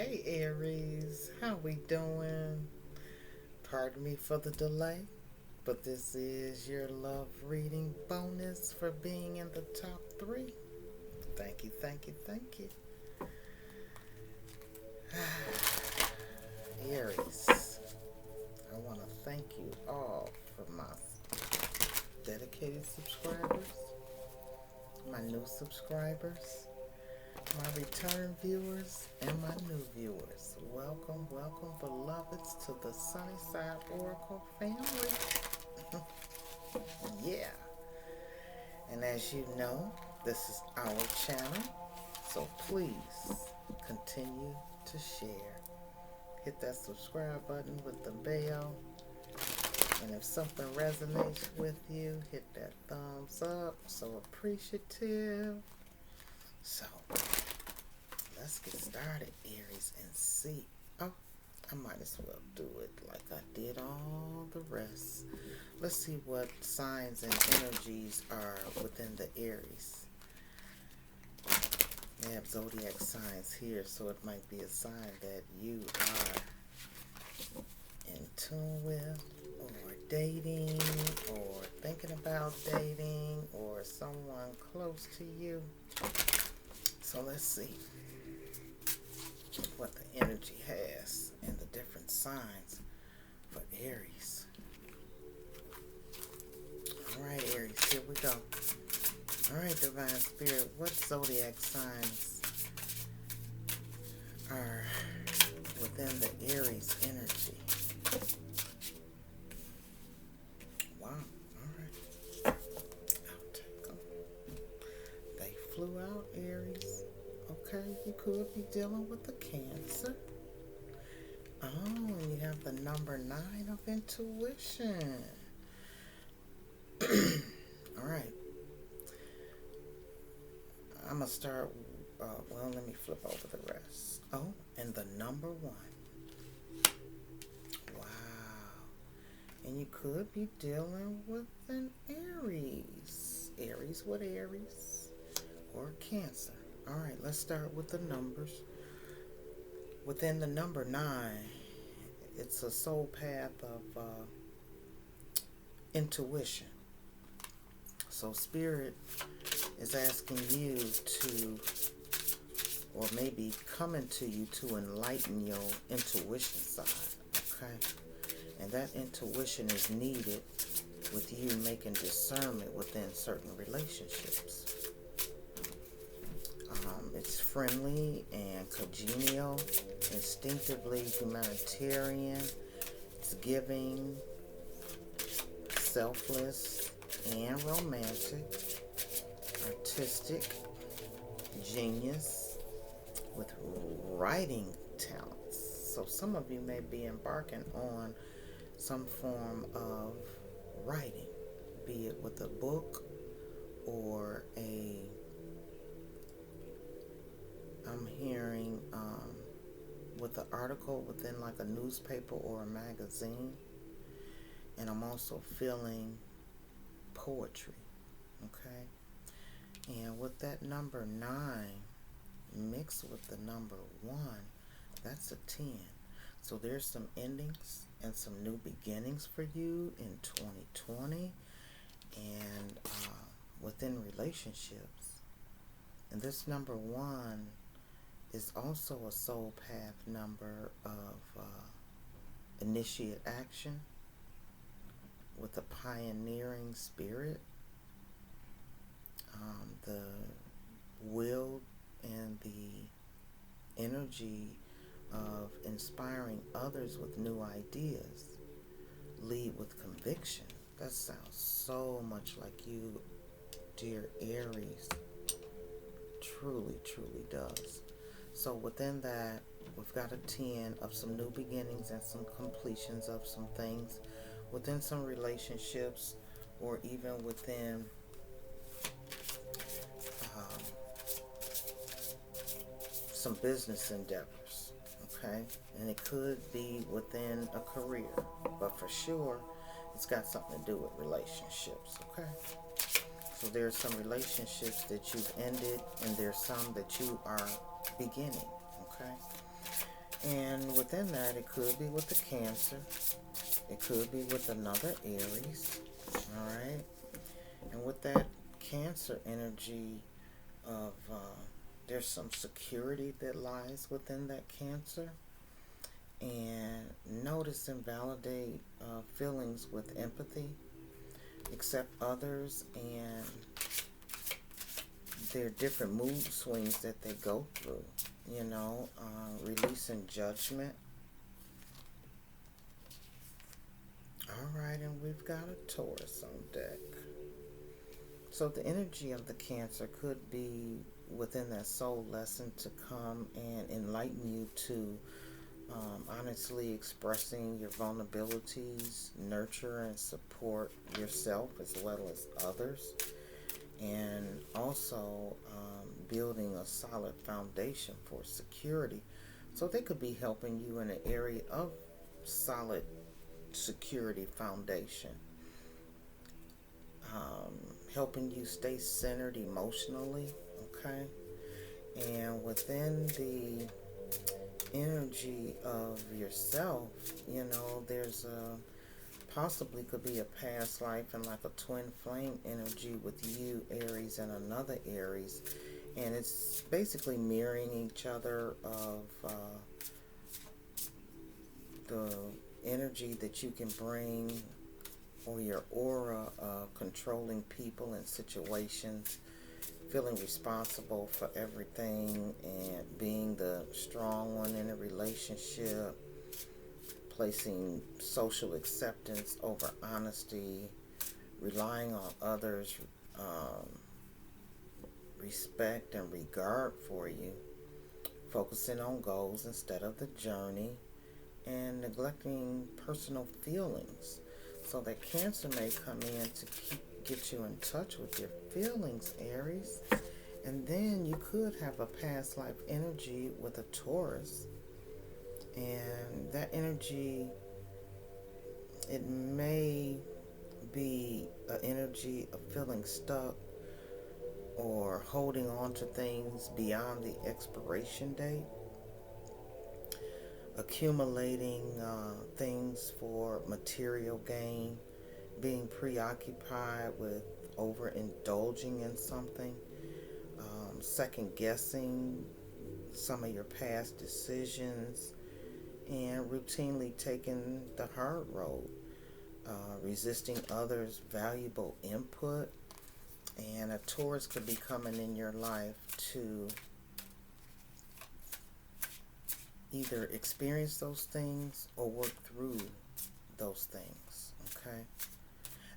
Hey Aries, how we doing? Pardon me for the delay, but this is your love reading bonus for being in the top three. Thank you, thank you, thank you. Aries, I want to thank you all for my dedicated subscribers, my new subscribers, my return viewers, and my new viewers. Welcome, welcome, beloveds, to the Sunnyside Oracle family. Yeah. And as you know, this is our channel, so please continue to share. Hit that subscribe button with the bell, and if something resonates with you, hit that thumbs up. So appreciative. So let's get started, Aries, and see. Oh, I might as well do it like I did all the rest. Let's see what signs and energies are within the Aries. They have zodiac signs here, so it might be a sign that you are in tune with, or dating, or thinking about dating, or someone close to you. So let's see what the energy has and the different signs for Aries. Alright, Aries, here we go. Alright, Divine Spirit, what zodiac signs are within the Aries energy? Wow, alright. I'll take them. They flew out, Aries. Okay, you could be dealing with the Cancer. Oh, and you have the number 9 of intuition. Alright. I'm going to start, well, let me flip over the rest. Oh, and the number 1. Wow. And you could be dealing with an Aries. Aries, what Aries? Or Cancer. Alright, let's start with the numbers. Within the number 9, it's a soul path of intuition. So Spirit is asking you to, or maybe coming to you to enlighten your intuition side, okay? And that intuition is needed with you making discernment within certain relationships. It's friendly and congenial, instinctively humanitarian, it's giving, selfless, and romantic, artistic, genius, with writing talents. So some of you may be embarking on some form of writing, be it with a book or I'm hearing with an article within like a newspaper or a magazine. And I'm also feeling poetry, okay? And with that number 9 mixed with the number 1, that's a 10. So there's some endings and some new beginnings for you in 2020 and within relationships. And this number 1 is also a soul path number of initiate action with a pioneering spirit, the will and the energy of inspiring others with new ideas, lead with conviction. That sounds so much like you, dear Aries. Truly, truly does. So within that, we've got a 10 of some new beginnings and some completions of some things within some relationships, or even within some business endeavors, okay? And it could be within a career, but for sure, it's got something to do with relationships, okay? So there's some relationships that you've ended, and there's some that you are beginning, okay? within that, it could be with the Cancer. It could be with another Aries. All right. And with that Cancer energy of there's some security that lies within that Cancer. And notice and validate feelings with empathy, accept others, and their different mood swings that they go through. Releasing judgment. All right, and we've got a Taurus on deck. So the energy of the Cancer could be within that soul lesson to come and enlighten you to honestly expressing your vulnerabilities, nurture and support yourself as well as others, and also building a solid foundation for security. So they could be helping you in an area of solid security foundation, helping you stay centered emotionally, okay? And within the energy of yourself, there's a possibly could be a past life and like a twin flame energy with you, Aries, and another Aries. And it's basically mirroring each other of the energy that you can bring or your aura of controlling people and situations, feeling responsible for everything and being the strong one in a relationship, placing social acceptance over honesty, relying on others' respect and regard for you, focusing on goals instead of the journey, and neglecting personal feelings. So that Cancer may come in to get you in touch with your feelings, Aries. And then you could have a past life energy with a Taurus. And that energy, it may be an energy of feeling stuck or holding on to things beyond the expiration date, accumulating things for material gain, being preoccupied with overindulging in something, second guessing some of your past decisions, and routinely taking the hard road, resisting others' valuable input. And a Taurus could be coming in your life to either experience those things or work through those things, okay?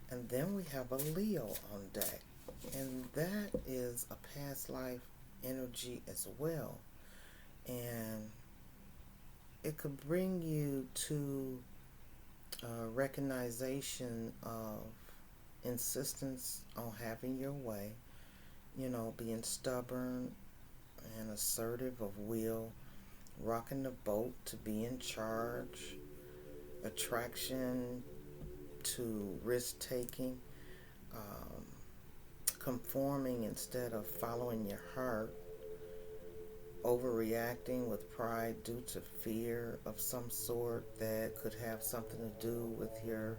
And then we have a Leo on deck, and that is a past life energy as well. And it could bring you to recognition of insistence on having your way, being stubborn and assertive of will, rocking the boat to be in charge, attraction to risk taking, um, conforming instead of following your heart, overreacting with pride due to fear of some sort that could have something to do with your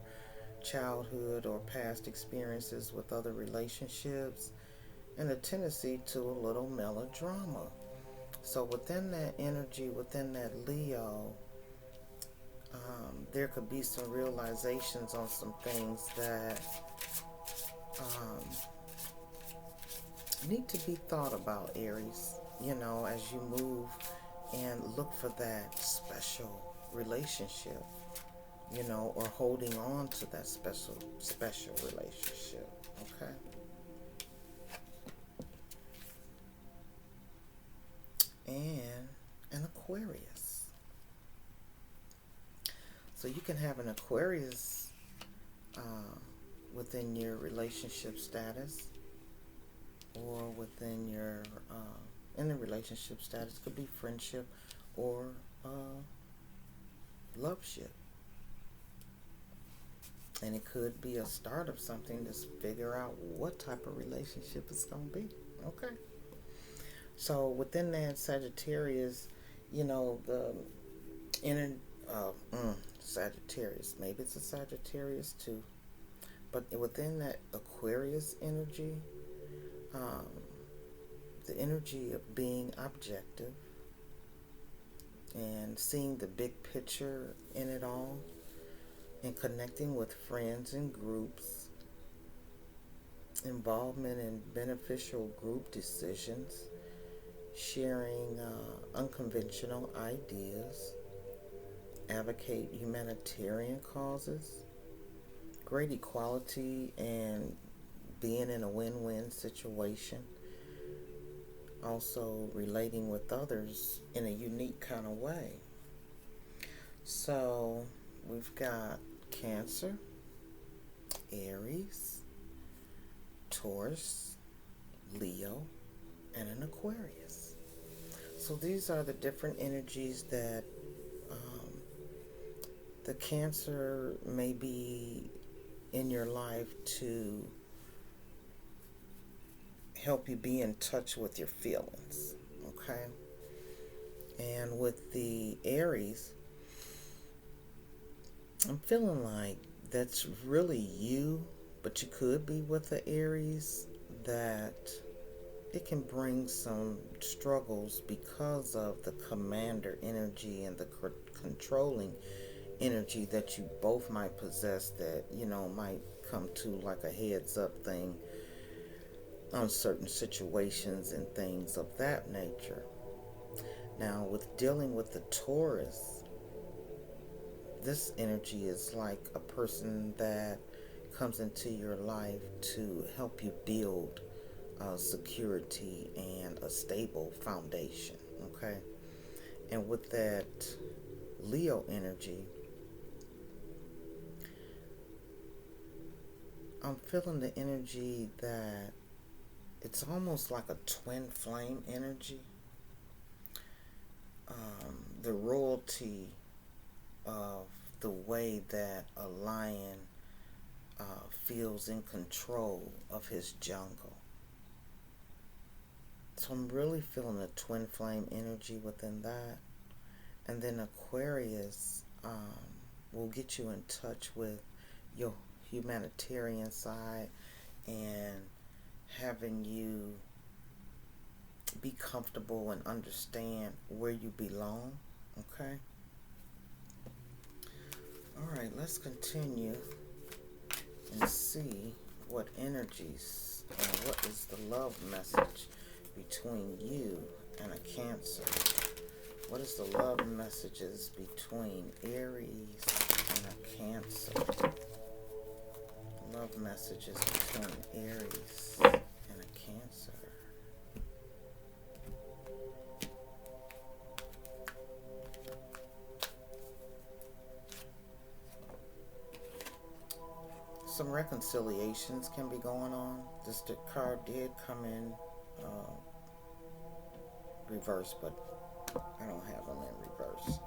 childhood or past experiences with other relationships, and a tendency to a little melodrama. So within that energy, within that Leo, there could be some realizations on some things that um, need to be thought about, Aries, as you move and look for that special relationship, or holding on to that special relationship, okay? And an Aquarius. So you can have an Aquarius within your relationship status, or within your in the relationship status. Could be friendship or loveship, and it could be a start of something to figure out what type of relationship it's going to be. Okay. So within that Sagittarius, the In a Sagittarius, maybe it's a Sagittarius too, but within that Aquarius energy, um, the energy of being objective and seeing the big picture in it all, and connecting with friends and groups, involvement in beneficial group decisions, sharing unconventional ideas, advocate humanitarian causes, great equality, and being in a win-win situation. Also relating with others in a unique kind of way. So we've got Cancer, Aries, Taurus, Leo, and an Aquarius. So these are the different energies that the Cancer may be in your life to help you be in touch with your feelings. Okay? And with the Aries, I'm feeling like that's really you, but you could be with the Aries that it can bring some struggles because of the commander energy and the controlling energy that you both might possess, that, might come to like a heads up thing on certain situations and things of that nature. Now, with dealing with the Taurus, this energy is like a person that comes into your life to help you build security and a stable foundation. Okay? And with that Leo energy, I'm feeling the energy that it's almost like a twin flame energy. The royalty of the way that a lion feels in control of his jungle. So I'm really feeling a twin flame energy within that. And then Aquarius will get you in touch with your humanitarian side and having you be comfortable and understand where you belong. Okay? Alright, let's continue and see what energies and what is the love message between you and a Cancer. What is the love messages between Aries and a Cancer? Love messages between Aries and a Cancer. Some reconciliations can be going on. This card did come in reverse, but I don't have them in reverse.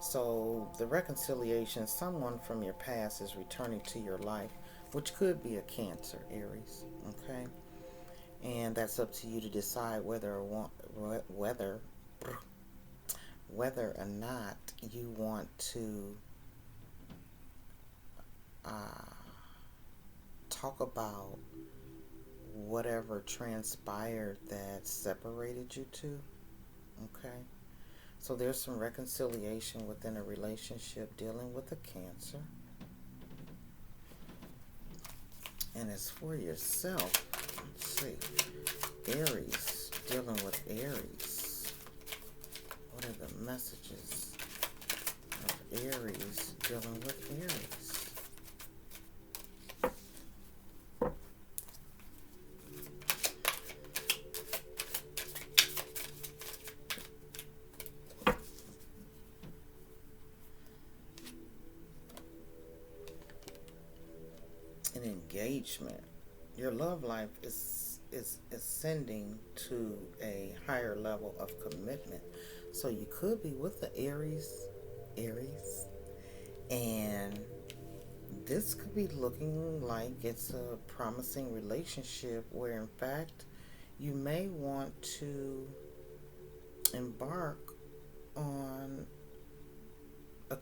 So the reconciliation, someone from your past is returning to your life, which could be a Cancer, Aries. Okay? And that's up to you to decide whether or not you want to talk about whatever transpired that separated you two. Okay? So there's some reconciliation within a relationship dealing with a Cancer. And as for yourself, let's see. Aries, dealing with Aries. What are the messages of Aries dealing with Aries? An engagement. Your love life is ascending to a higher level of commitment. So you could be with the Aries, and this could be looking like it's a promising relationship where, in fact, you may want to embark on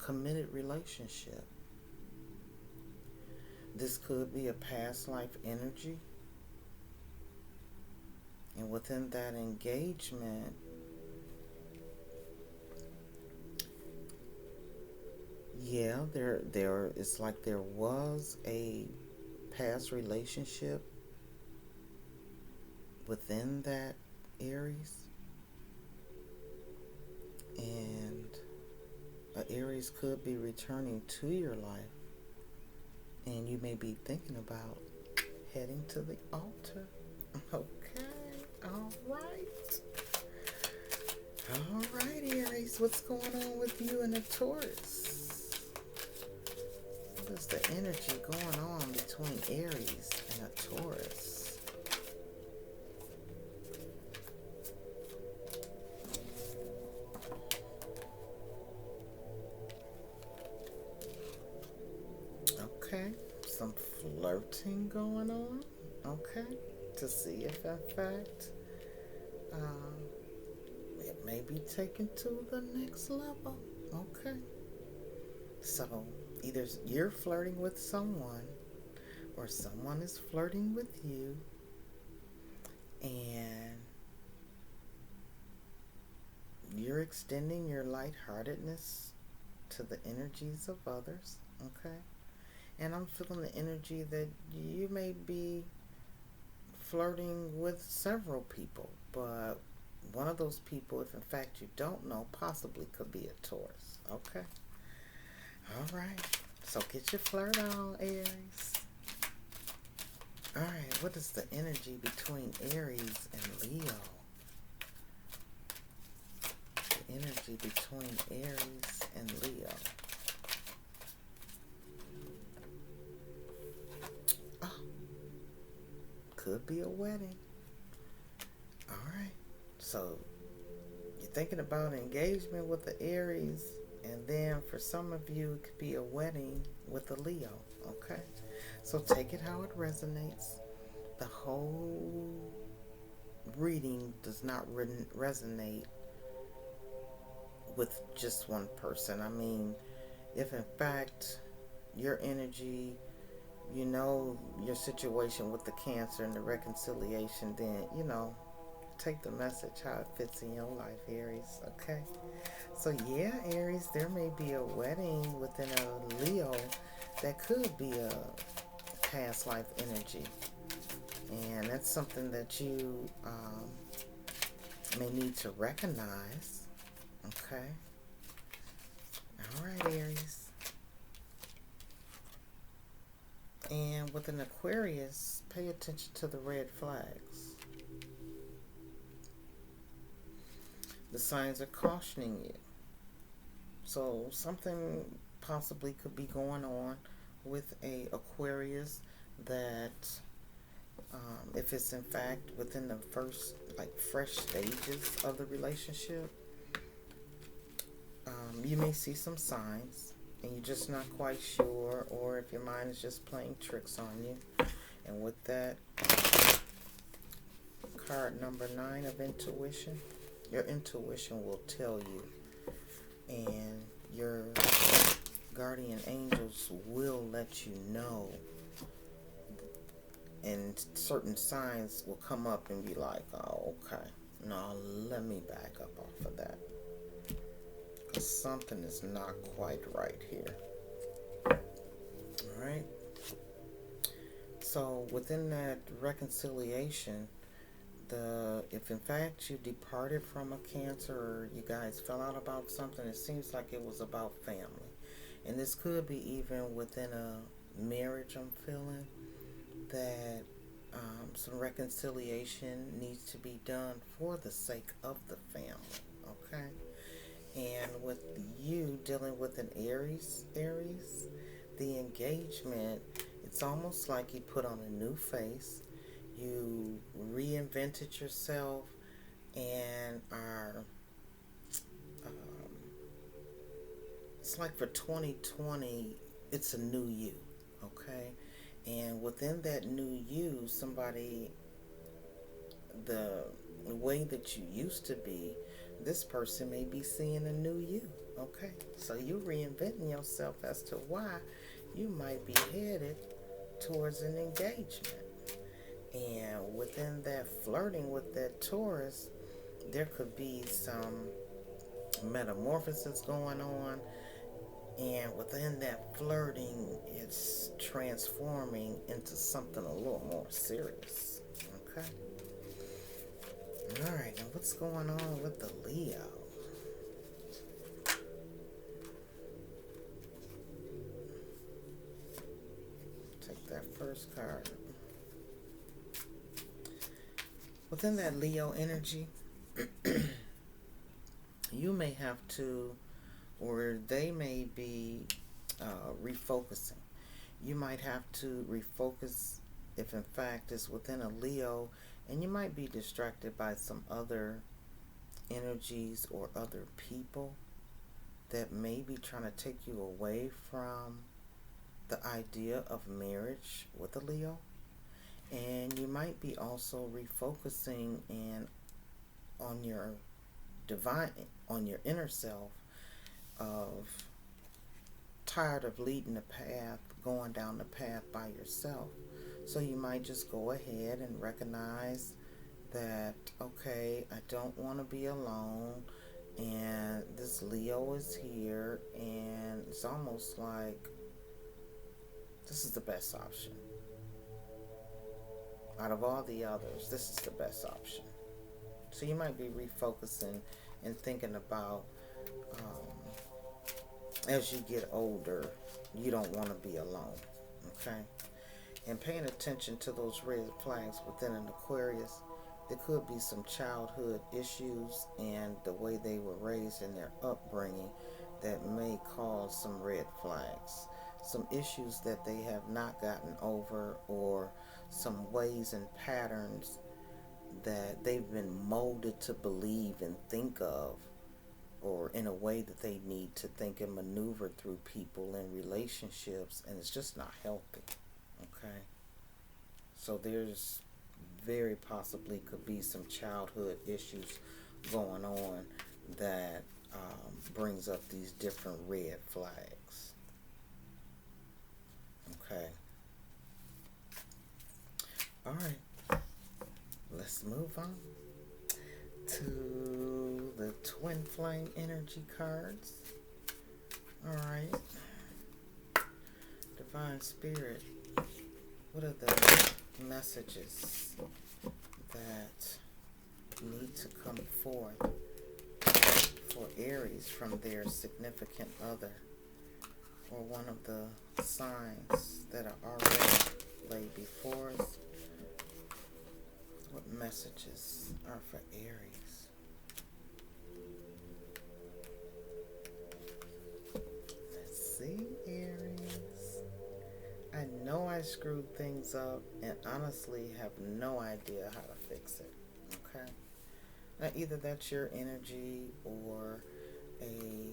committed relationship. This could be a past life energy. And within that engagement, yeah, there it's like there was a past relationship within that Aries, and a Aries could be returning to your life, and you may be thinking about heading to the altar. Okay, all right. All right, Aries, what's going on with you and the Taurus? What is the energy going on between Aries and a Taurus? Okay, some flirting going on. Okay, to see if in fact um, it may be taken to the next level. Okay, so either you're flirting with someone or someone is flirting with you, and you're extending your lightheartedness to the energies of others. Okay, and I'm feeling the energy that you may be flirting with several people, but one of those people, if in fact you don't know, possibly could be a Taurus. Okay, all right, so get your flirt on, Aries. All right, what is the energy between Aries and Leo? The energy between Aries and Leo. Oh, could be a wedding. All right, so you're thinking about engagement with the Aries, and then for some of you, it could be a wedding with a Leo. Okay, so take it how it resonates. The whole reading does not resonate with just one person. I mean, if in fact your energy, you know, your situation with the Cancer and the reconciliation, then, you know, take the message how it fits in your life, Aries. Okay, so yeah, Aries, there may be a wedding within a Leo that could be a past life energy, and that's something that you may need to recognize. Okay, all right, Aries. And with an Aquarius, pay attention to the red flags. The signs are cautioning you. So something possibly could be going on with a Aquarius that, if it's in fact within the first like fresh stages of the relationship, you may see some signs and you're just not quite sure, or if your mind is just playing tricks on you. And with that, card number 9 of intuition, your intuition will tell you, and your guardian angels will let you know, and certain signs will come up and be like, oh, okay, no, let me back up off of that, because something is not quite right here. All right, so within that reconciliation, if in fact you departed from a Cancer, or you guys fell out about something, it seems like it was about family. And this could be even within a marriage. I'm feeling that some reconciliation needs to be done for the sake of the family. Okay, and with you dealing with an Aries, the engagement, it's almost like you put on a new face, you reinvented yourself, and are it's like for 2020, it's a new you. Okay, and within that new you, somebody, the way that you used to be, this person may be seeing a new you. Okay, so you reinventing yourself as to why you might be headed towards an engagement. And within that flirting with that Taurus, there could be some metamorphosis going on. And within that flirting, it's transforming into something a little more serious. Okay? All right, now what's going on with the Leo? Take that first card. Within that Leo energy, you may have to, or they may be refocusing. You might have to refocus if, in fact, it's within a Leo, and you might be distracted by some other energies or other people that may be trying to take you away from the idea of marriage with a Leo. And you might be also refocusing in on your divine, on your inner self, of tired of leading the path, going down the path by yourself. So you might just go ahead and recognize that, okay, I don't want to be alone, and this Leo is here, and it's almost like this is the best option. Out of all the others, this is the best option. So you might be refocusing and thinking about, as you get older, you don't want to be alone. Okay? And paying attention to those red flags within an Aquarius, there could be some childhood issues and the way they were raised in their upbringing that may cause some red flags. Some issues that they have not gotten over, or some ways and patterns that they've been molded to believe and think of, or in a way that they need to think and maneuver through people and relationships, and it's just not healthy. Okay? So there's very possibly could be some childhood issues going on that brings up these different red flags. Okay. All right. Let's move on to the twin flame energy cards. All right. Divine Spirit, what are the messages that need to come forth for Aries from their significant other, or one of the signs that are already laid before us? What messages are for Aries? Let's see, Aries. I know I screwed things up and honestly have no idea how to fix it. Okay? Now, either that's your energy or a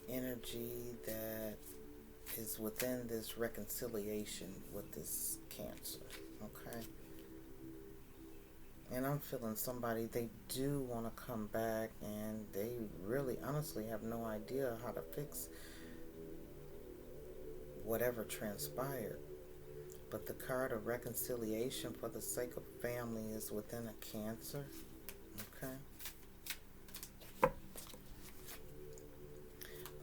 energy that is within this reconciliation with this Cancer. Okay? And I'm feeling somebody, they do want to come back, and they really honestly have no idea how to fix whatever transpired. But the card of reconciliation for the sake of family is within a Cancer. Okay?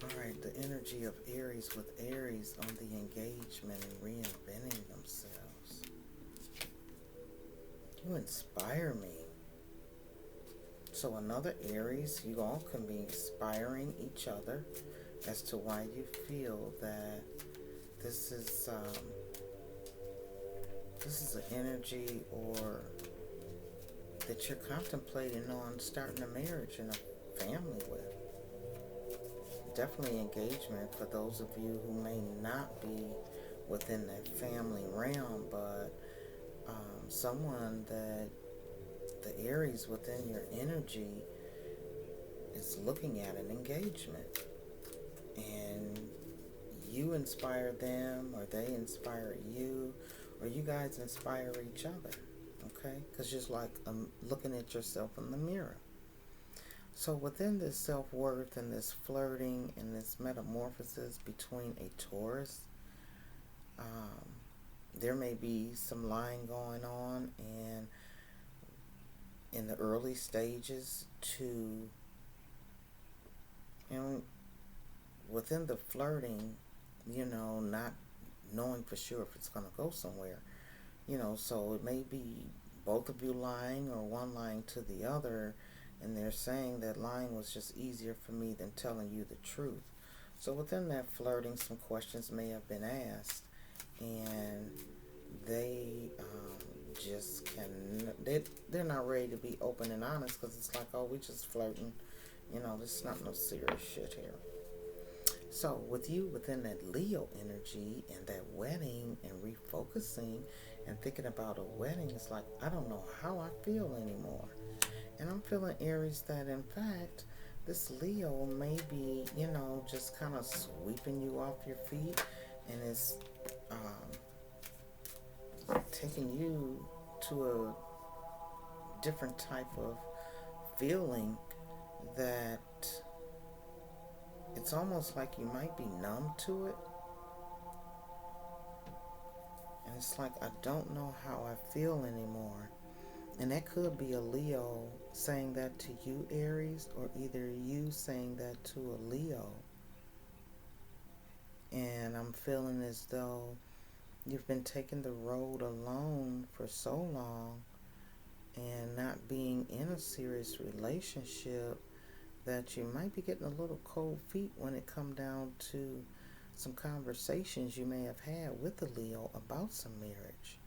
Alright, the energy of Aries with Aries on the engagement and reinventing themselves. You inspire me. So another Aries, you all can be inspiring each other as to why you feel that this is an energy, or that you're contemplating on starting a marriage and a family with. Definitely engagement for those of you who may not be within that family realm, but someone that the Aries within your energy is looking at an engagement, and you inspire them, or they inspire you, or you guys inspire each other. Okay? Because just like looking at yourself in the mirror. So within this self-worth and this flirting and this metamorphosis between a Taurus, um, there may be some lying going on, and in the early stages to, and within the flirting, not knowing for sure if it's going to go somewhere, so it may be both of you lying or one lying to the other, and they're saying that lying was just easier for me than telling you the truth. So within that flirting, some questions may have been asked, and they just can, they're not ready to be open and honest, because it's like, oh, we just flirting, this is not no serious shit here. So with you within that Leo energy and that wedding and refocusing and thinking about a wedding, it's like, I don't know how I feel anymore. And I'm feeling, Aries, that in fact this Leo may be, just kind of sweeping you off your feet, and is taking you to a different type of feeling, that it's almost like you might be numb to it. And it's like, I don't know how I feel anymore. And that could be a Leo saying that to you, Aries, or either you saying that to a Leo. And I'm feeling as though you've been taking the road alone for so long and not being in a serious relationship, that you might be getting a little cold feet when it come down to some conversations you may have had with the Leo about some marriage.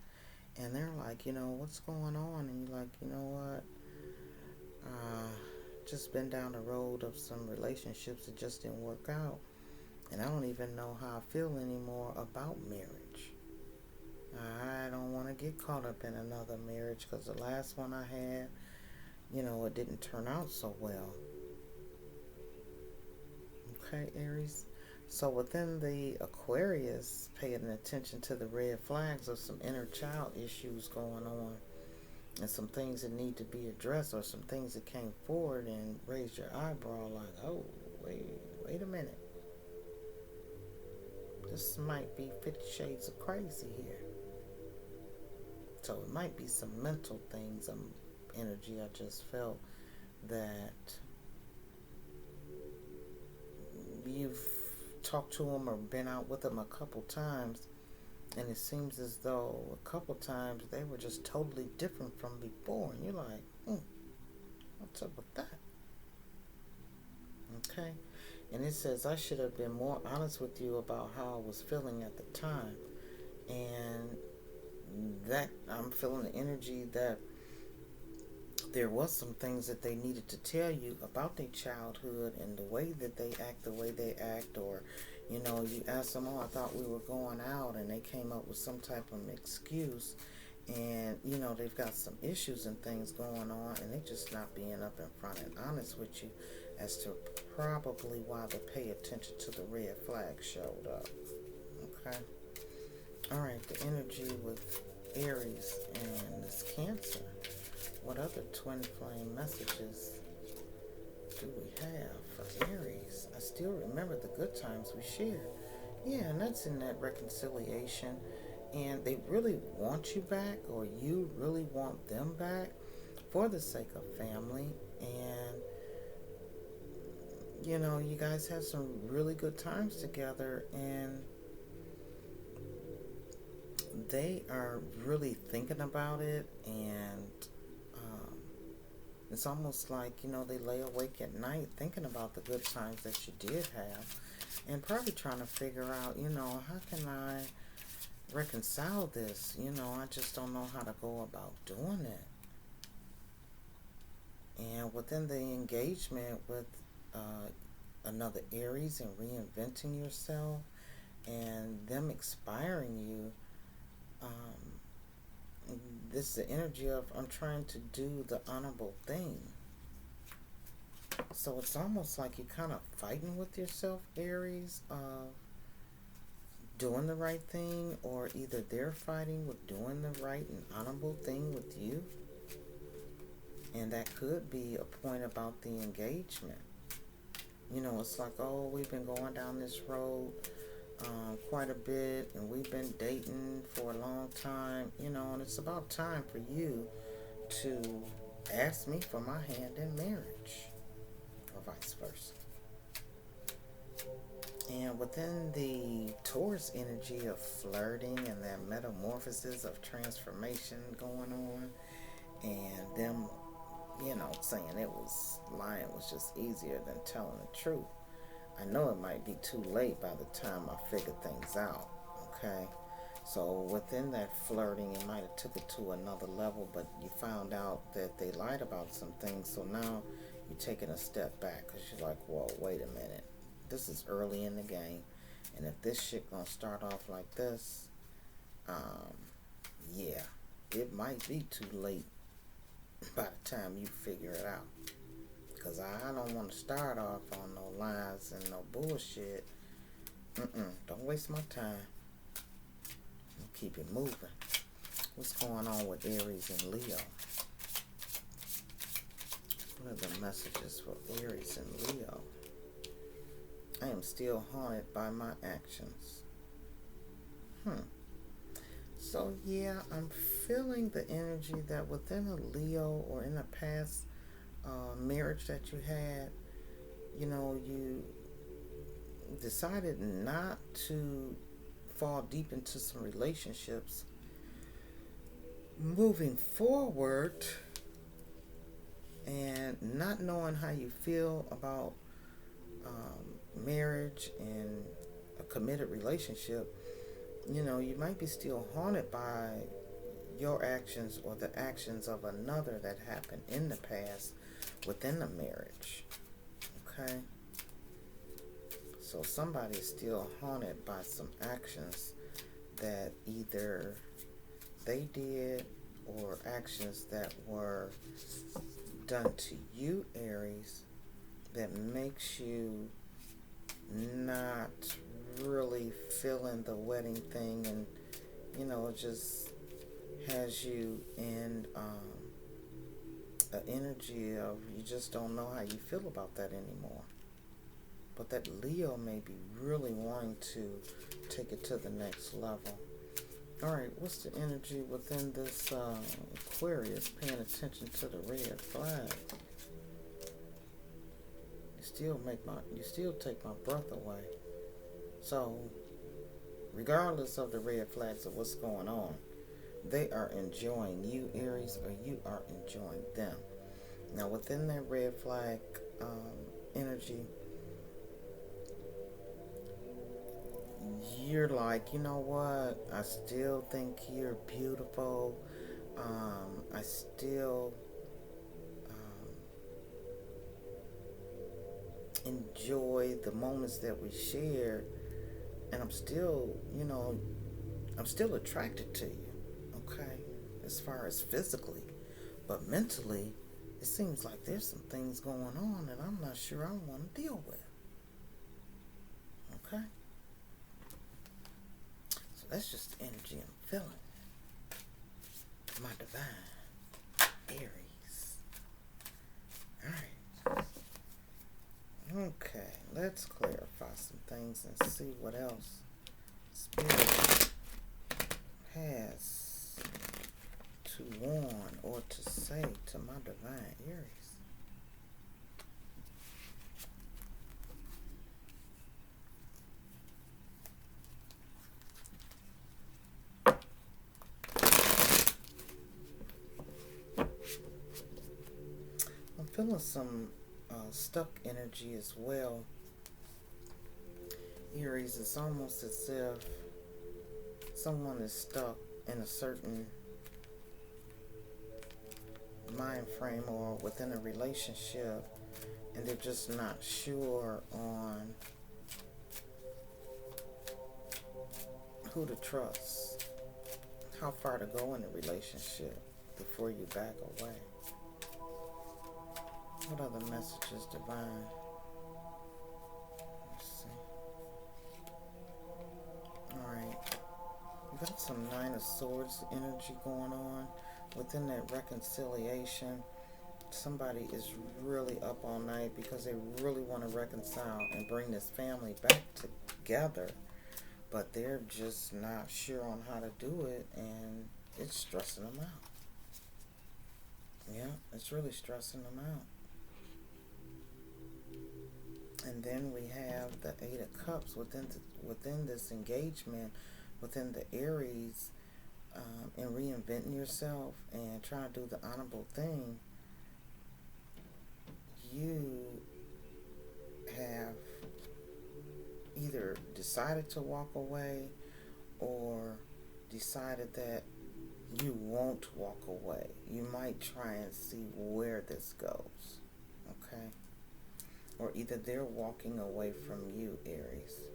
And they're like, what's going on? And you're like, you know what? Just been down the road of some relationships that just didn't work out. And I don't even know how I feel anymore about marriage. I don't want to get caught up in another marriage, because the last one I had, it didn't turn out so well. Okay, Aries? So within the Aquarius, paying attention to the red flags of some inner child issues going on, and some things that need to be addressed, or some things that came forward and raised your eyebrow like, oh, wait a minute. This might be 50 shades of crazy here. So it might be some mental things, some energy I just felt, that you've talked to them or been out with them a couple times, and it seems as though a couple times they were just totally different from before, and you're like, what's up with that? Okay. And it says, I should have been more honest with you about how I was feeling at the time. And that I'm feeling the energy that there was some things that they needed to tell you about their childhood and the way that they act the way they act, or you ask them, oh, I thought we were going out, and they came up with some type of excuse, and they've got some issues and things going on, and they just not being up in front and honest with you as to probably why the pay attention to the red flag showed up. Okay. All right, the energy with Aries and this Cancer. What other twin flame messages do we have for Aries? I still remember the good times we shared. Yeah, and that's in that reconciliation. And they really want you back, or you really want them back for the sake of family. And, you guys have some really good times together, and they are really thinking about it, and it's almost like, they lay awake at night thinking about the good times that you did have, and probably trying to figure out, how can I reconcile this? I just don't know how to go about doing it. And within the engagement with another Aries and reinventing yourself and them expiring you, this is the energy of, I'm trying to do the honorable thing. So it's almost like you're kind of fighting with yourself, Aries, of doing the right thing, or either they're fighting with doing the right and honorable thing with you. And that could be a point about the engagement. You know, it's like, oh, we've been going down this road quite a bit, and we've been dating for a long time, you know, and it's about time for you to ask me for my hand in marriage, or vice versa. And within the Taurus energy of flirting and that metamorphosis of transformation going on, and them, you know, saying it was lying was just easier than telling the truth. I know it might be too late by the time I figure things out. Okay, so within that flirting, it might have took it to another level, but you found out that they lied about some things. So now you're taking a step back because you're like, whoa, wait a minute. This is early in the game, and if this shit gonna start off like this, um, yeah, it might be too late by the time you figure it out. Because I don't want to start off on no lies and no bullshit. Don't waste my time. Keep it moving. What's going on with Aries and Leo? What are the messages for Aries and Leo? I am still haunted by my actions. So yeah, I'm feeling the energy that within a Leo or in a past marriage that you had, you know, you decided not to fall deep into some relationships. Moving forward and not knowing how you feel about marriage and a committed relationship, you know, you might be still haunted by your actions or the actions of another that happened in the past within the marriage. Okay? So somebody is still haunted by some actions that either they did or actions that were done to you, Aries, that makes you not really feeling the wedding thing, and you know, it just has you in an energy of you just don't know how you feel about that anymore. But that Leo may be really wanting to take it to the next level. Alright, what's the energy within this Aquarius paying attention to the red flag? You still take my breath away. So, regardless of the red flags of what's going on, they are enjoying you, Aries, or you are enjoying them. Now, within that red flag energy, you're like, you know what? I still think you're beautiful. I still enjoy the moments that we share, and I'm still, you know, I'm still attracted to you, okay, as far as physically, but mentally, it seems like there's some things going on that I'm not sure I want to deal with, okay? So that's just the energy I'm feeling. My divine Aries. Alright. Okay, let's clarify some things and see what else Spirit has to warn or to say to my divine Aries. I'm feeling some stuck energy as well. Aries, it's almost as if someone is stuck in a certain mind frame or within a relationship, and they're just not sure on who to trust, how far to go in a relationship before you back away. What other messages, divine? Let's see. Alright. We got some Nine of Swords energy going on within that reconciliation. somebody is really up all night because they really want to reconcile and bring this family back together, but they're just not sure on how to do it, and it's stressing them out. Yeah, it's really stressing them out. And then we have the Eight of Cups within this engagement, within the Aries, and reinventing yourself and trying to do the honorable thing. You have either decided to walk away or decided that you won't walk away. You might try and see where this goes. Okay? Or either they're walking away from you, Aries,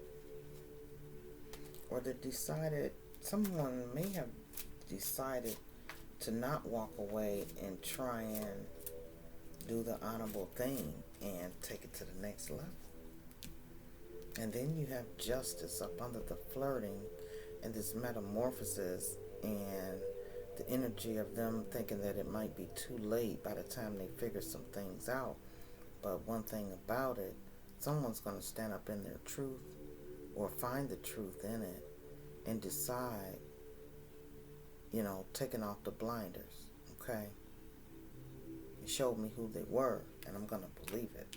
or someone may have decided to not walk away and try and do the honorable thing and take it to the next level. And then you have justice up under the flirting and this metamorphosis and the energy of them thinking that it might be too late by the time they figure some things out. But one thing about it, someone's going to stand up in their truth or find the truth in it and decide, taking off the blinders, okay? It showed me who they were, and I'm going to believe it.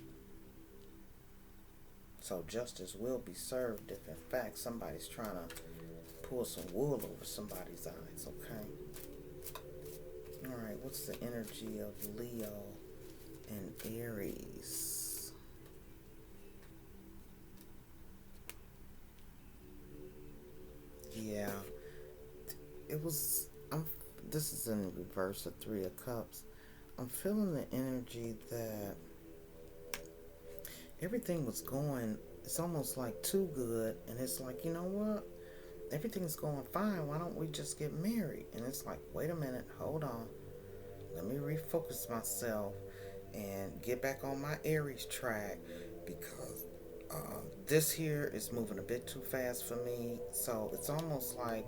So justice will be served if, in fact, somebody's trying to pull some wool over somebody's eyes, okay? All right, what's the energy of Leo and Aries? Yeah, this is in reverse of Three of Cups. I'm feeling the energy that everything was going, it's almost like too good, and it's like, you know what? Everything's going fine. Why don't we just get married? And it's like, wait a minute, hold on. Let me refocus myself and get back on my Aries track because this here is moving a bit too fast for me. So it's almost like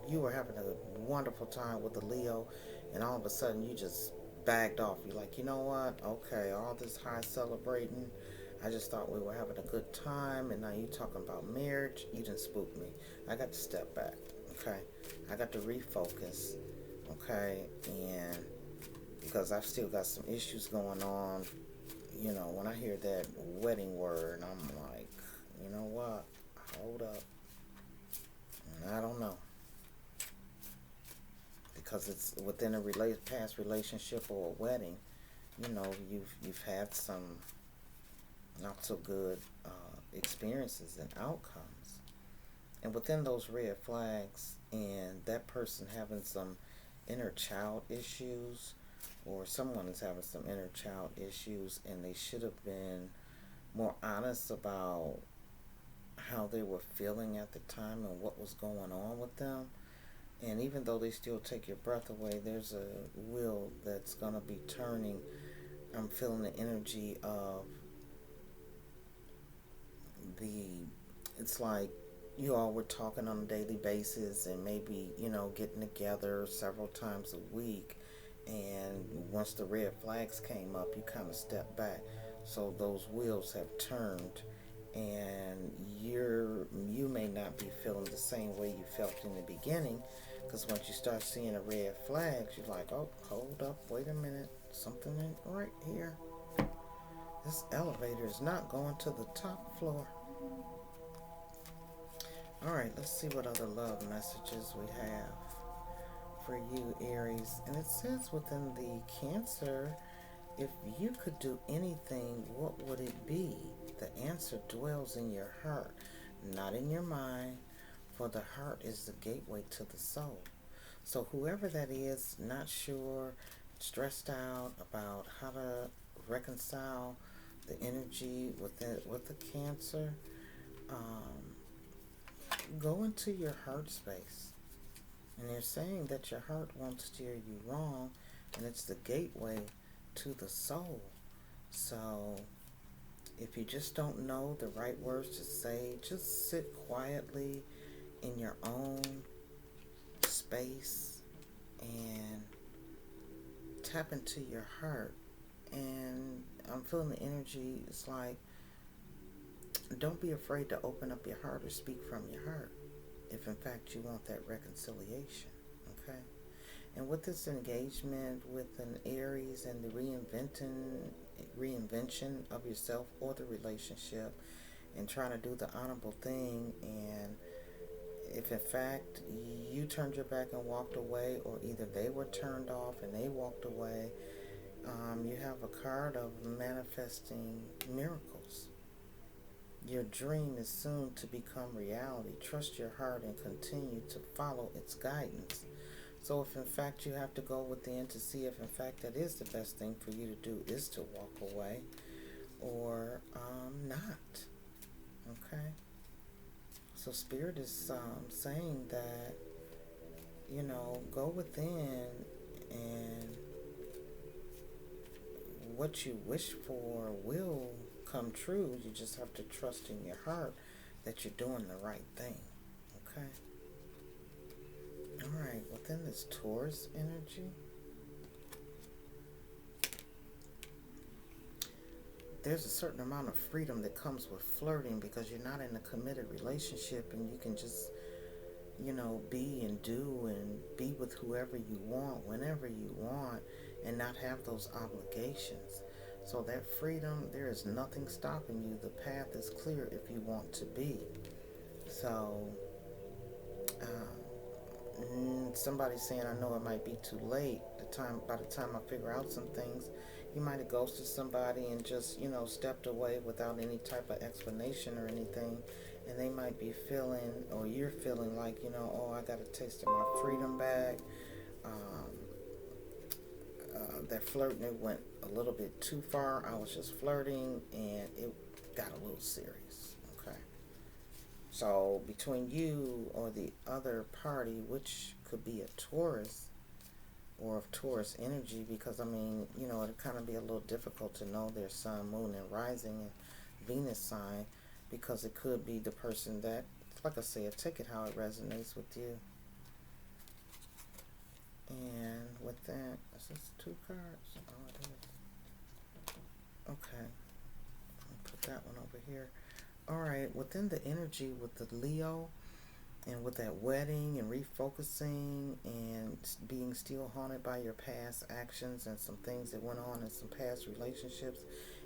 you were having a wonderful time with the Leo, and all of a sudden you just bagged off. You're like, you know what? Okay, all this high celebrating. I just thought we were having a good time, and now you talking about marriage. You didn't spook me. I got to step back. Okay, I got to refocus. Okay, and because I've still got some issues going on. When I hear that wedding word, I'm like, you know what? Hold up. And I don't know. Because it's within a past relationship or a wedding, you've had some not so good experiences and outcomes. And within those red flags and that person having some inner child issues, or someone is having some inner child issues, and they should have been more honest about how they were feeling at the time and what was going on with them. And even though they still take your breath away, there's a wheel that's going to be turning. I'm feeling the energy of it's like you all were talking on a daily basis and maybe, getting together several times a week. And once the red flags came up, you kind of stepped back. So those wheels have turned, and you may not be feeling the same way you felt in the beginning, because once you start seeing the red flags, you're like, oh, hold up, wait a minute, something ain't right here. This elevator is not going to the top floor. All right, let's see what other love messages we have for you, Aries. And it says within the Cancer, if you could do anything, what would it be? The answer dwells in your heart, not in your mind, for the heart is the gateway to the soul. So whoever that is, not sure, stressed out about how to reconcile the energy with the Cancer, go into your heart space. And they're saying that your heart won't steer you wrong, and it's the gateway to the soul. So if you just don't know the right words to say, just sit quietly in your own space and tap into your heart And I'm feeling the energy. It's like, don't be afraid to open up your heart or speak from your heart if in fact you want that reconciliation. Okay? And with this engagement with an Aries and the reinvention of yourself or the relationship, and trying to do the honorable thing, and if in fact you turned your back and walked away, or either they were turned off and they walked away, you have a card of manifesting miracles. Your dream is soon to become reality. Trust your heart and continue to follow its guidance. So if in fact you have to go within to see if in fact that is the best thing for you to do, is to walk away or not. Okay? So Spirit is saying that, go within, and what you wish for will come true. You just have to trust in your heart that you're doing the right thing. Okay? Alright, within this Taurus energy, there's a certain amount of freedom that comes with flirting, because you're not in a committed relationship, and you can just, be and do and be with whoever you want, whenever you want, and not have those obligations. So that freedom, there is nothing stopping you. The path is clear if you want to be. So, somebody's saying, I know it might be too late. By the time I figure out some things, you might have ghosted somebody and just, stepped away without any type of explanation or anything. And they might be feeling, or you're feeling like, oh, I got a taste of my freedom back. Um, that flirting, it went a little bit too far. I was just flirting and it got a little serious. Okay. So between you or the other party, which could be a Taurus or of Taurus energy, because it'd kind of be a little difficult to know their sun, moon, and rising and Venus sign, because it could be the person that, like I said, take it how it resonates with you. And with that, is this 2 cards? Oh, it is. Okay. I'll put that one over here. Alright, within the energy with the Leo, and with that wedding and refocusing and being still haunted by your past actions and some things that went on in some past relationships,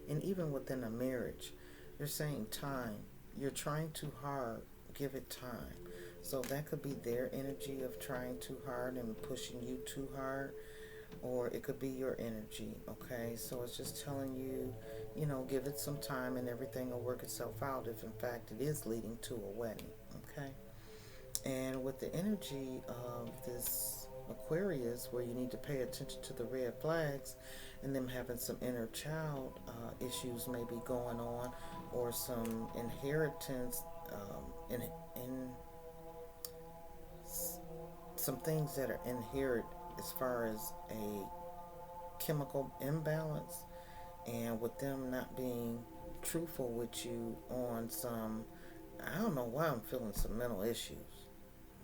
and even within a marriage, you're saying time. You're trying too hard. Give it time. So that could be their energy of trying too hard and pushing you too hard, or it could be your energy. Okay, so it's just telling you, give it some time and everything will work itself out if in fact it is leading to a wedding. Okay. And with the energy of this Aquarius, where you need to pay attention to the red flags, and them having some inner child issues may be going on, or some inheritance, in some things that are inherent as far as a chemical imbalance, and with them not being truthful with you on some, I don't know why I'm feeling some mental issues.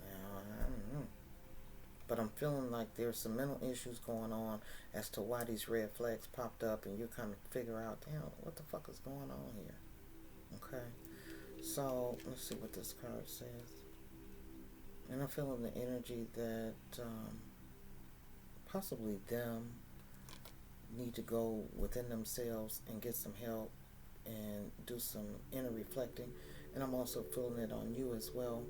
I don't know. But I'm feeling like there's some mental issues going on as to why these red flags popped up, and you're kind of figure out, damn, what the fuck is going on here? Okay. So, let's see what this card says. And I'm feeling the energy that possibly them need to go within themselves and get some help and do some inner reflecting. And I'm also feeling it on you as well,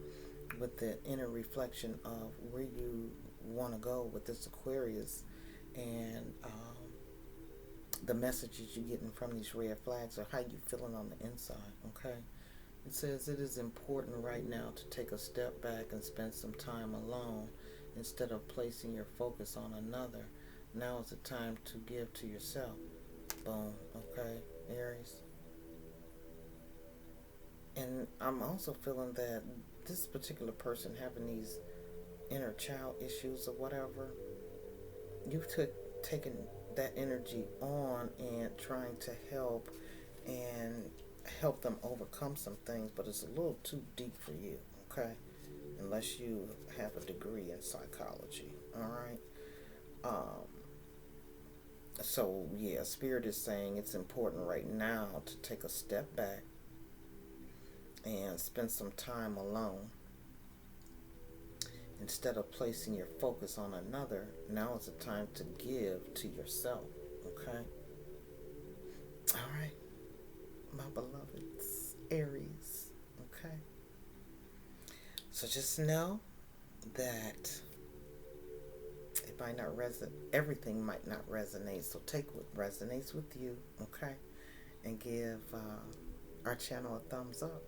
with the inner reflection of where you want to go with this Aquarius, and the messages you're getting from these red flags, or how you feeling on the inside. Okay. It says it is important right now to take a step back and spend some time alone instead of placing your focus on another. Now is the time to give to yourself. Boom. Okay, Aries. And I'm also feeling that this particular person having these inner child issues or whatever, you've taken that energy on and trying to and help them overcome some things, but it's a little too deep for you. Okay, unless you have a degree in psychology. All right. So, yeah, Spirit is saying it's important right now to take a step back and spend some time alone. Instead of placing your focus on another, now is the time to give to yourself. Okay? All right, my beloveds, Aries. Okay? So just know that it might not resonate, everything might not resonate. So take what resonates with you, okay? And give our channel a thumbs up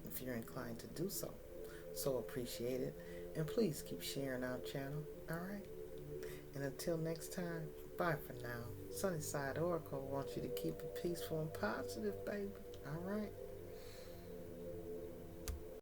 if you're inclined to do so. So appreciate it. And please keep sharing our channel, all right? And until next time, bye for now. Sunnyside Oracle wants you to keep it peaceful and positive, baby. All right?